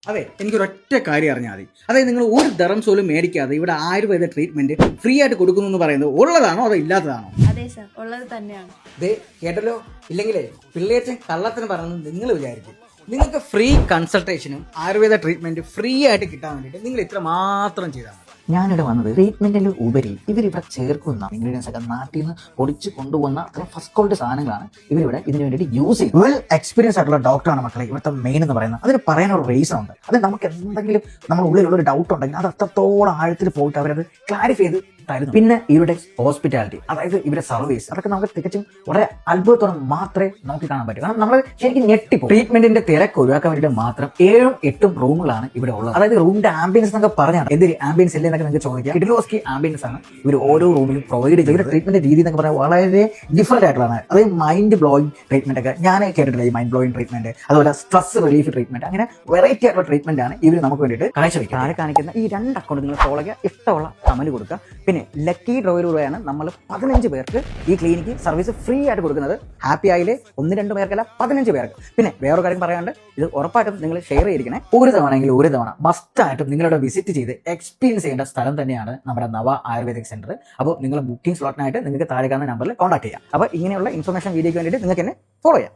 അതെ, എനിക്കൊരൊറ്റ കാര്യം അറിഞ്ഞാൽ മതി. അതായത് നിങ്ങൾ ഒരു ദറംസ് പോലും മേടിക്കാതെ ഇവിടെ ആയുർവേദ ട്രീറ്റ്മെന്റ് ഫ്രീ ആയിട്ട് കൊടുക്കുന്നു എന്ന് പറയുന്നത് ഉള്ളതാണോ അതോ ഇല്ലാത്തതാണോ? അതെ സർ, ഉള്ളത് തന്നെയാണ്. ദേ കേട്ടല്ലോ, ഇല്ലെങ്കിലേ പിള്ളേച്ചൻ കള്ളത്തിന് പറയുന്നത് നിങ്ങൾ വിചാരിക്കും. നിങ്ങൾക്ക് ഫ്രീ കൺസൾട്ടേഷനും ആയുർവേദ ട്രീറ്റ്മെന്റ് ഫ്രീ ആയിട്ട് കിട്ടാൻ വേണ്ടിയിട്ട് നിങ്ങൾ ഇത്ര മാത്രം ചെയ്താൽ മതി. ഞാനിവിടെ വന്നത് ട്രീറ്റ്മെന്റിൽ ഉപരി ഇവരിവിടെ ചേർക്കുന്ന ഇൻഗ്രീഡിയൻസ് ഒക്കെ നാട്ടിൽ നിന്ന് പൊടിച്ച് കൊണ്ടുപോകുന്ന അത്ര ഫസ്റ്റ് ക്വാളിറ്റി സാധനങ്ങളാണ് ഇവരിവിടെ ഇതിന് വേണ്ടിയിട്ട് യൂസ് ചെയ്യും. വെൽ എക്സ്പീരിയൻസ് ആയിട്ടുള്ള ഡോക്ടറാണ് മക്കളെ ഇവിടുത്തെ മെയിൻ എന്ന് പറയുന്നത്. അതിന് പറയാനൊരു റീസൺ ഉണ്ട്. അത് നമുക്ക് എന്തെങ്കിലും നമ്മുടെ ഉള്ളിലുള്ള ഒരു ഡൗട്ട് ഉണ്ടെങ്കിൽ അത് അത്രത്തോളം ആഴത്തിൽ പോയിട്ട് അവരത് ക്ലാരിഫൈ ചെയ്ത് തരുന്നു. പിന്നെ ഇവരുടെ ഹോസ്പിറ്റാലിറ്റി, അതായത് ഇവരുടെ സർവീസ്, അതൊക്കെ നമുക്ക് തികച്ചും വളരെ അത്ഭുതത്തോടെ മാത്രമേ നമുക്ക് കാണാൻ പറ്റൂ. കാരണം നമ്മൾ ശരിക്കും ഞെട്ടിപ്പോ. ട്രീറ്റ്മെന്റിന്റെ തിരക്ക് ഒഴിവാക്കാൻ വേണ്ടിയിട്ട് മാത്രം 7-8 റൂമുകളാണ് ഇവിടെ ഉള്ളത്. അതായത് റൂമിന്റെ ആംബിയൻസ് എന്നൊക്കെ പറഞ്ഞാണ് എന്തൊരു ആംബിയൻസ് ഇല്ലേ എന്നൊക്കെ നിങ്ങൾക്ക് ചോദിക്കാം. കിഡിലോസ്കി ആംബിയൻസ് ആണ് ഇവർ ഓരോ റൂമിലും പ്രൊവൈഡ് ചെയ്ത്. ഇവരുടെ ട്രീറ്റ്മെന്റ് രീതി എന്നൊക്കെ പറയാൻ വളരെ ഡിഫറെന്റ് ആയിട്ടുള്ളതാണ്. അതായത് മൈൻഡ് ബ്ലോയിങ് ട്രീറ്റ്മെന്റ് ഒക്കെ ഞാൻ കേട്ടിട്ടില്ല. ഈ മൈൻഡ് ബ്ലോയിങ് ട്രീറ്റ്മെന്റ്, അതുപോലെ സ്ട്രെസ് റിലീഫ് ട്രീറ്റ്മെന്റ്, അങ്ങനെ വെറൈറ്റി ആയിട്ടുള്ള ട്രീറ്റ്മെന്റ് ആണ് ഇവർ നമുക്ക് വേണ്ടിയിട്ട് കാഴ്ചവെക്കുക. താഴെ കാണിക്കുന്ന ഈ 2 അക്കൗണ്ട് നിങ്ങൾ ഫോളോ ചെയ്യുക, ഇഷ്ടമുള്ള കമന്റ് കൊടുക്കുക. പിന്നെ ലക്കി ഡ്രോയിലൂടെയാണ് നമ്മൾ 15 പേർക്ക് ഈ ക്ലിനിക്ക് സർവീസ് ഫ്രീ ആയിട്ട് കൊടുക്കുന്നത്. ഹാപ്പി ആയില്ലേ 1-2 പേർക്കല്ല, 15 പേർക്ക്. പിന്നെ വേറൊരു കാര്യം പറയാണ്ട്, ഇത് ഉറപ്പായിട്ടും നിങ്ങൾ ഷെയർ ചെയ്തിരിക്കണേ. ഒരു തവണയെങ്കിൽ ഒരു തവണ മസ്റ്റായിട്ടും നിങ്ങളുടെ വിസിറ്റ് ചെയ്ത് എക്സ്പീരിയൻസ് ചെയ്യേണ്ട സ്ഥലം തന്നെയാണ് നമ്മുടെ നവ ആയുർവേദിക് സെന്റർ. അപ്പോൾ നിങ്ങൾ ബുക്കിംഗ് സ്ലോട്ടിനായിട്ട് നിങ്ങൾക്ക് താഴെ കാണുന്ന നമ്പറിൽ കോൺടാക്ട് ചെയ്യാം. അപ്പോൾ ഇങ്ങനെയുള്ള ഇൻഫർമേഷൻ വീഡിയോയ്ക്ക് വേണ്ടിയിട്ട് നിങ്ങൾക്ക് എന്നെ ഫോളോ ചെയ്യാം.